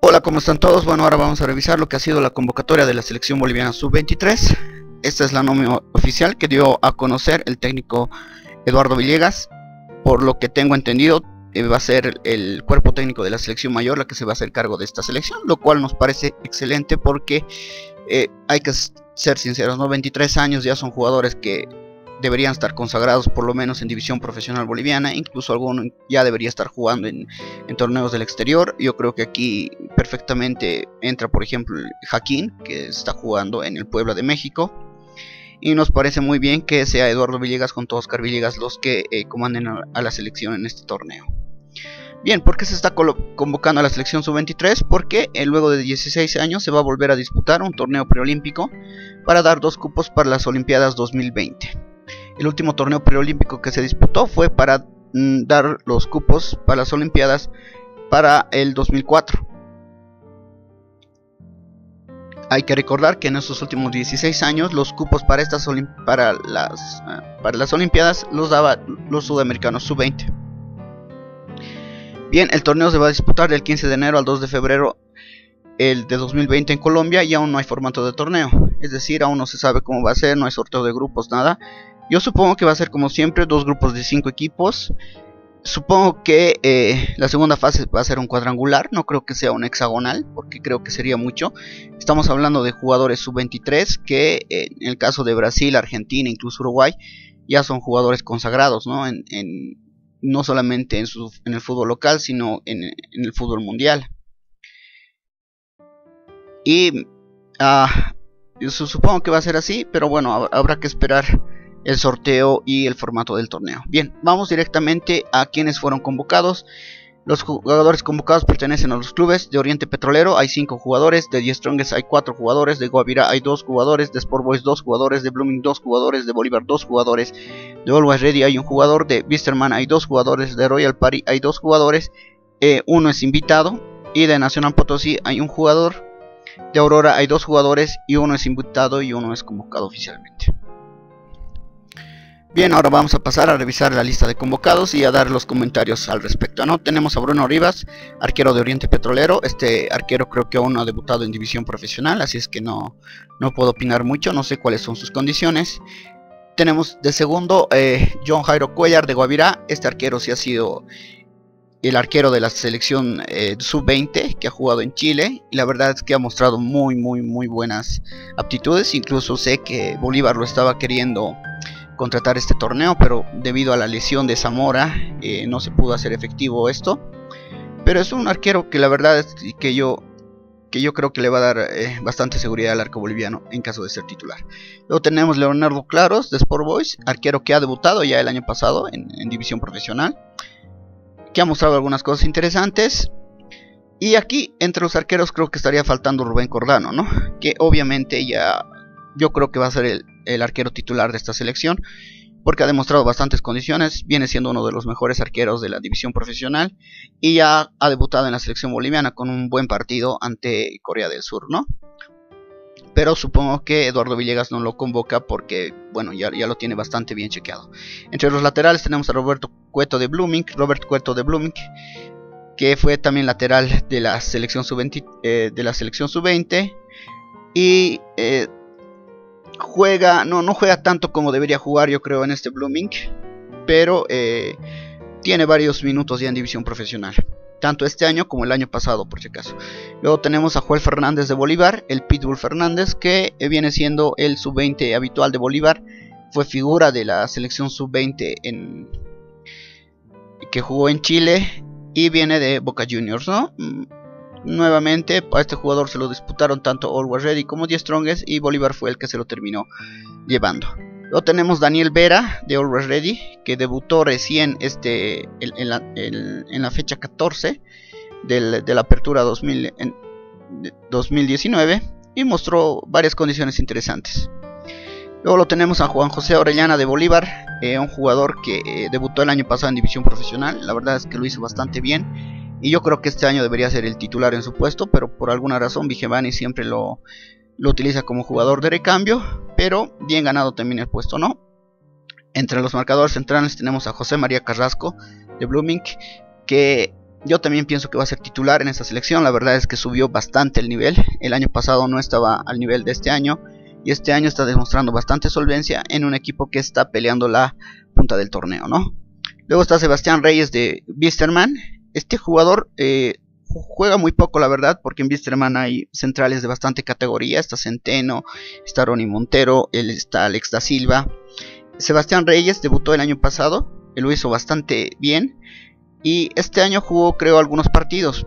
Hola, ¿cómo están todos? Bueno, ahora vamos a revisar lo que ha sido la convocatoria de la selección boliviana sub-23. Esta es la nómina oficial que dio a conocer el técnico Eduardo Villegas. Por lo que tengo entendido, va a ser el cuerpo técnico de la selección mayor la que se va a hacer cargo de esta selección, lo cual nos parece excelente porque hay que ser sinceros, ¿no? 23 años ya son jugadores que deberían estar consagrados por lo menos en división profesional boliviana, incluso alguno ya debería estar jugando en torneos del exterior. Yo creo que aquí perfectamente entra, por ejemplo, el Jaquín, que está jugando en el Puebla de México, y nos parece muy bien que sea Eduardo Villegas junto a Oscar Villegas los que comanden a la selección en este torneo. Bien, ¿por qué se está convocando a la selección sub-23? Porque luego de 16 años se va a volver a disputar un torneo preolímpico para dar 2 cupos para las Olimpiadas 2020. El último torneo preolímpico que se disputó fue para dar los cupos para las Olimpiadas para el 2004. Hay que recordar que en estos últimos 16 años los cupos para las Olimpiadas los daba los sudamericanos sub-20. Bien, el torneo se va a disputar del 15 de enero al 2 de febrero el de 2020 en Colombia, y aún no hay formato de torneo, es decir, aún no se sabe cómo va a ser, no hay sorteo de grupos, nada. Yo supongo que va a ser como siempre 2 grupos de 5 equipos. Supongo que la segunda fase va a ser un cuadrangular, no creo que sea un hexagonal, porque creo que sería mucho. Estamos hablando de jugadores sub-23 que en el caso de Brasil, Argentina, incluso Uruguay, ya son jugadores consagrados, ¿no? No solamente en el fútbol local, sino en el fútbol mundial. Y supongo que va a ser así, pero bueno, habrá que esperar el sorteo y el formato del torneo. Bien, vamos directamente a quienes fueron convocados. Los jugadores convocados pertenecen a los clubes de Oriente Petrolero, hay 5 jugadores, de Die Strongest hay 4 jugadores, de Guavirá hay 2 jugadores, de Sport Boys 2 jugadores, de Blooming 2 jugadores, de Bolívar 2 jugadores, de Always Ready hay 1 jugador, de Wisterman hay 2 jugadores, de Royal Party hay 2 jugadores, uno es invitado, y de Nacional Potosí hay 1 jugador, de Aurora hay 2 jugadores y uno es invitado y uno es convocado oficialmente. Bien, ahora vamos a pasar a revisar la lista de convocados y a dar los comentarios al respecto, ¿no? Tenemos a Bruno Rivas, arquero de Oriente Petrolero. Este arquero creo que aún no ha debutado en división profesional, así es que no puedo opinar mucho, no sé cuáles son sus condiciones. Tenemos de segundo John Jairo Cuellar de Guavirá. Este arquero sí ha sido el arquero de la selección sub-20 que ha jugado en Chile, y la verdad es que ha mostrado muy buenas aptitudes. Incluso sé que Bolívar lo estaba queriendo contratar este torneo, pero debido a la lesión de Zamora no se pudo hacer efectivo esto. Pero es un arquero que la verdad es que yo creo que le va a dar bastante seguridad al arco boliviano en caso de ser titular. Luego tenemos Leonardo Claros de Sport Boys, arquero que ha debutado ya el año pasado en división profesional, que ha mostrado algunas cosas interesantes. Y aquí entre los arqueros creo que estaría faltando Rubén Cordano, ¿no? Que obviamente ya yo creo que va a ser el arquero titular de esta selección, porque ha demostrado bastantes condiciones, viene siendo uno de los mejores arqueros de la división profesional, y ya ha debutado en la selección boliviana con un buen partido ante Corea del Sur, ¿no? Pero supongo que Eduardo Villegas no lo convoca porque, bueno, ya lo tiene bastante bien chequeado. Entre los laterales tenemos a Robert Cueto de Blooming, que fue también lateral de la selección sub-20, y no juega tanto como debería jugar, yo creo, en este Blooming, pero tiene varios minutos ya en división profesional, tanto este año como el año pasado, por si acaso. Luego tenemos a Joel Fernández de Bolívar, el Pitbull Fernández, que viene siendo el sub-20 habitual de Bolívar, fue figura de la selección sub-20 que jugó en Chile, y viene de Boca Juniors, ¿no? Nuevamente a este jugador se lo disputaron tanto Always Ready como Die Strongest, y Bolívar fue el que se lo terminó llevando. Luego tenemos Daniel Vera de Always Ready, que debutó recién en la fecha 14 de la apertura 2019, y mostró varias condiciones interesantes. Luego lo tenemos a Juan José Orellana de Bolívar, un jugador que debutó el año pasado en división profesional. La verdad es que lo hizo bastante bien, y yo creo que este año debería ser el titular en su puesto, pero por alguna razón Vigevani siempre lo utiliza como jugador de recambio, pero bien ganado también el puesto, ¿no? Entre los marcadores centrales tenemos a José María Carrasco de Blooming, que Yo también pienso que va a ser titular en esta selección. La verdad es que subió bastante el nivel. El año pasado no estaba al nivel de este año, y este año está demostrando bastante solvencia en un equipo que está peleando la punta del torneo, ¿no? Luego está Sebastián Reyes de Wisterman. Este jugador juega muy poco, la verdad, porque en Wisterman hay centrales de bastante categoría. Está Centeno, está Ronnie Montero, está Alex da Silva. Sebastián Reyes debutó el año pasado, él lo hizo bastante bien, y este año jugó, creo, algunos partidos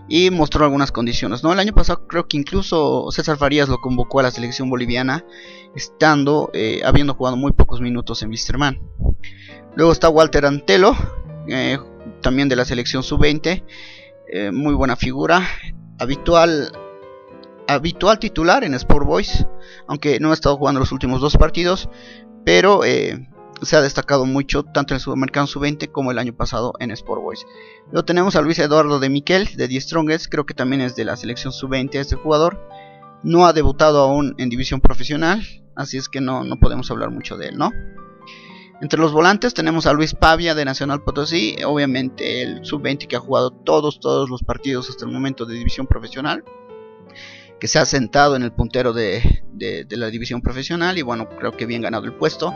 y mostró algunas condiciones, ¿no? El año pasado creo que incluso César Farías lo convocó a la selección boliviana, habiendo jugado muy pocos minutos en Wisterman. Luego está Walter Antelo, también de la selección sub-20, muy buena figura, habitual titular en Sport Boys, aunque no ha estado jugando los últimos 2 partidos, pero se ha destacado mucho tanto en el Sudamericano Sub-20 como el año pasado en Sport Boys. Luego tenemos a Luis Eduardo de Miquel de Die Strongest, creo que también es de la selección Sub-20 este jugador. No ha debutado aún en división profesional, así es que no podemos hablar mucho de él, ¿no? Entre los volantes tenemos a Luis Pavia de Nacional Potosí, obviamente el Sub-20 que ha jugado todos los partidos hasta el momento de división profesional, que se ha sentado en el puntero de la división profesional, y bueno, creo que bien ganado el puesto.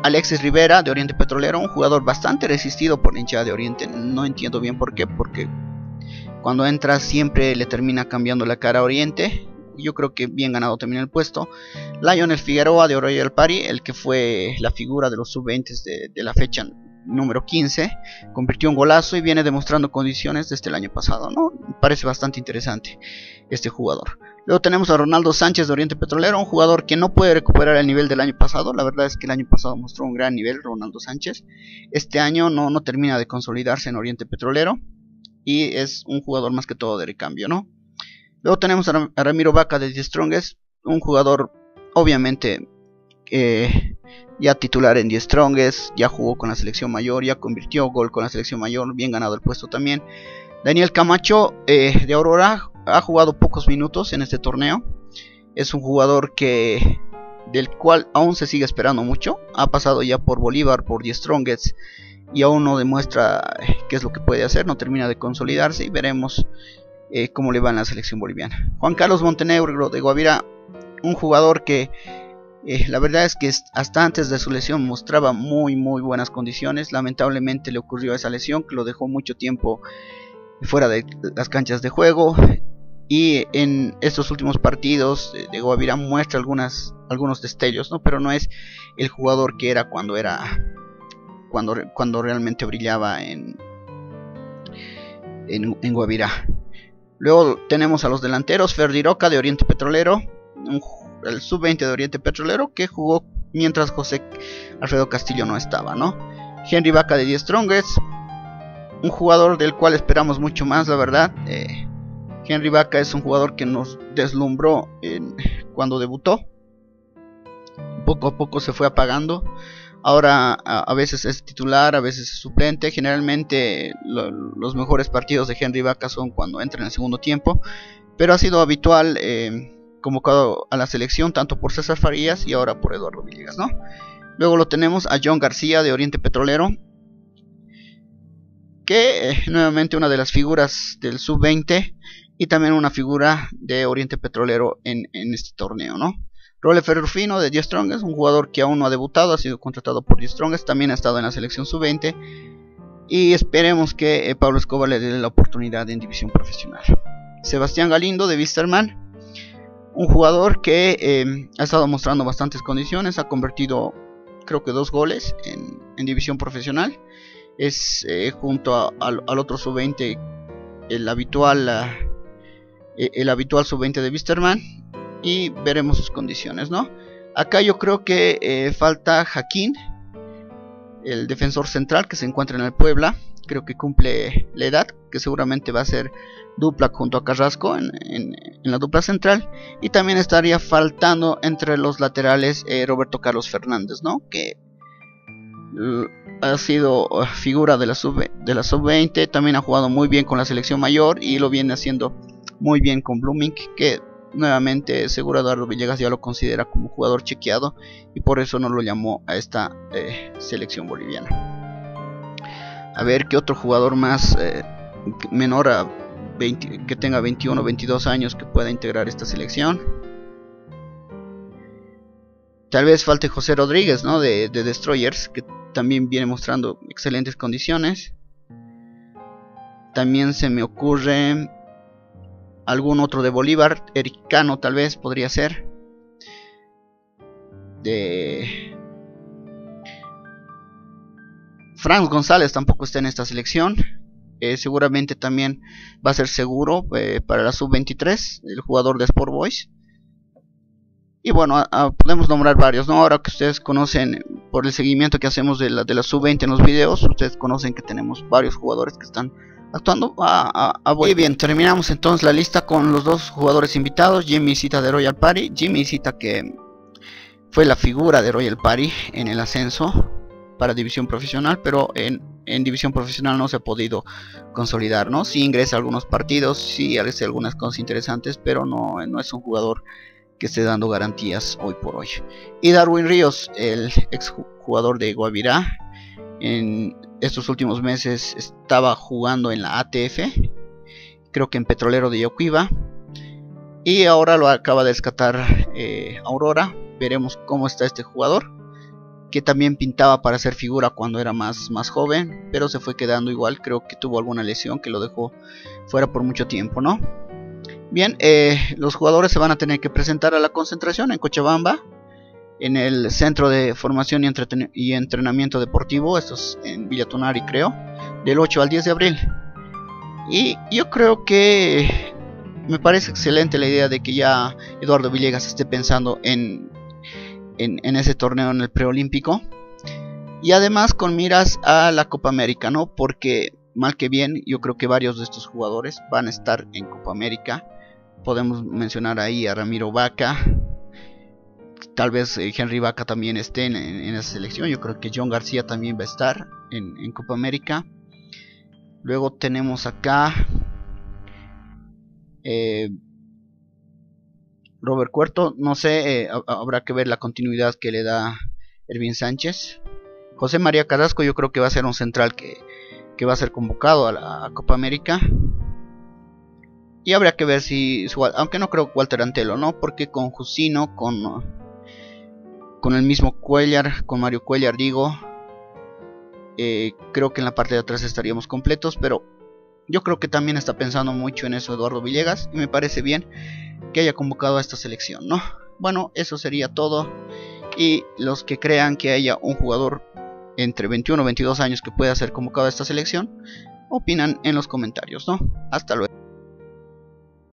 Alexis Rivera de Oriente Petrolero, un jugador bastante resistido por la hinchada de Oriente, no entiendo bien por qué, porque cuando entra siempre le termina cambiando la cara a Oriente. Yo creo que bien ganado también el puesto. Lionel Figueroa de Royal Party, el que fue la figura de los sub-20 de la fecha número 15, convirtió un golazo y viene demostrando condiciones desde el año pasado, ¿no? Parece bastante interesante este jugador. Luego tenemos a Ronaldo Sánchez de Oriente Petrolero, un jugador que no puede recuperar el nivel del año pasado. La verdad es que el año pasado mostró un gran nivel Ronaldo Sánchez. Este año no termina de consolidarse en Oriente Petrolero y es un jugador más que todo de recambio, ¿no? Luego tenemos a Ramiro Vaca de The Strongest, un jugador obviamente ya titular en The Strongest, ya jugó con la selección mayor, ya convirtió gol con la selección mayor, bien ganado el puesto también. Daniel Camacho de Aurora ha jugado pocos minutos en este torneo, es un jugador del cual aún se sigue esperando mucho. Ha pasado ya por Bolívar, por The Strongest, y aún no demuestra qué es lo que puede hacer, no termina de consolidarse, y veremos cómo le va en la selección boliviana. Juan Carlos Montenegro de Guavirá, un jugador que la verdad es que hasta antes de su lesión mostraba muy buenas condiciones. Lamentablemente le ocurrió esa lesión que lo dejó mucho tiempo fuera de las canchas de juego, y en estos últimos partidos de Guavirá muestra algunos destellos, ¿no? Pero no es el jugador que era cuando realmente brillaba en Guavirá. Luego tenemos a los delanteros, Ferdi Roca de Oriente Petrolero, el sub-20 de Oriente Petrolero, que jugó mientras José Alfredo Castillo no estaba, ¿no? Henry Vaca de Die Strongest, un jugador del cual esperamos mucho más, la verdad. Henry Vaca es un jugador que nos deslumbró cuando debutó. Poco a poco se fue apagando. Ahora a veces es titular, a veces es suplente. Generalmente los mejores partidos de Henry Vaca son cuando entra en el segundo tiempo, pero ha sido habitual convocado a la selección tanto por César Farías y ahora por Eduardo Villegas, ¿no? Luego lo tenemos a John García de Oriente Petrolero, que nuevamente una de las figuras del sub-20 y también una figura de Oriente Petrolero en este torneo, ¿no? Role Ferrufino de Die Strongest, un jugador que aún no ha debutado, ha sido contratado por Die Strongest, también ha estado en la selección sub-20, y esperemos que Pablo Escobar le dé la oportunidad en división profesional. Sebastián Galindo de Wisterman, un jugador que ha estado mostrando bastantes condiciones, ha convertido creo que 2 goles en división profesional, es junto al otro sub-20 el habitual sub-20 de Wisterman, y veremos sus condiciones, ¿no? Acá yo creo que falta Jaquín, el defensor central que se encuentra en el Puebla. Creo que cumple la edad, que seguramente va a ser dupla junto a Carrasco en la dupla central. Y también estaría faltando entre los laterales Roberto Carlos Fernández, ¿no? Que ha sido figura de la sub-20, también ha jugado muy bien con la selección mayor y lo viene haciendo muy bien con Blooming, que nuevamente seguro Eduardo Villegas ya lo considera como jugador chequeado y por eso no lo llamó a esta selección boliviana. A ver qué otro jugador más menor a 20, que tenga 21 o 22 años que pueda integrar esta selección. Tal vez falte José Rodríguez, ¿no? de Destroyers, que también viene mostrando excelentes condiciones. También se me ocurre algún otro de Bolívar, Eric Cano tal vez podría ser. De Franz González tampoco está en esta selección. Seguramente también va a ser seguro para la sub-23, el jugador de Sport Boys. Y bueno, podemos nombrar varios, ¿no? Ahora que ustedes conocen, por el seguimiento que hacemos de la sub-20 en los videos, ustedes conocen que tenemos varios jugadores que están actuando muy bien. Terminamos entonces la lista con los dos jugadores invitados. Jimmy Zita de Royal Party. Jimmy Zita, que fue la figura de Royal Party en el ascenso para división profesional, pero en división profesional no se ha podido consolidar, ¿no? Sí ingresa a algunos partidos, sí hace algunas cosas interesantes, pero no es un jugador que esté dando garantías hoy por hoy. Y Darwin Ríos, el ex jugador de Guavirá, en estos últimos meses estaba jugando en la ATF, creo que en Petrolero de Yocuiba, y ahora lo acaba de rescatar Aurora. Veremos cómo está este jugador, que también pintaba para ser figura cuando era más joven, pero se fue quedando igual. Creo que tuvo alguna lesión que lo dejó fuera por mucho tiempo, ¿no? Bien, los jugadores se van a tener que presentar a la concentración en Cochabamba, en el Centro de Formación y Entrenamiento Deportivo, esto es en Villa Tunari, creo, del 8 al 10 de abril. Y yo creo que me parece excelente la idea de que ya Eduardo Villegas esté pensando en ese torneo, en el preolímpico, y además con miras a la Copa América, ¿no? Porque mal que bien, yo creo que varios de estos jugadores van a estar en Copa América. Podemos mencionar ahí a Ramiro Vaca, tal vez Henry Vaca también esté en esa selección. Yo creo que John García también va a estar en Copa América. Luego tenemos acá Robert Cuerto, no sé, habrá que ver la continuidad que le da Ervin Sánchez. José María Carrasco, yo creo que va a ser un central que va a ser convocado a la Copa América. Y habría que ver si, aunque no creo Walter Antelo, ¿no? Porque con Jusino, con el mismo Cuellar, con Mario Cuellar, digo, creo que en la parte de atrás estaríamos completos, pero yo creo que también está pensando mucho en eso Eduardo Villegas, y me parece bien que haya convocado a esta selección, ¿no? Bueno, eso sería todo. Y los que crean que haya un jugador entre 21 o 22 años que pueda ser convocado a esta selección, opinan en los comentarios, ¿no? Hasta luego.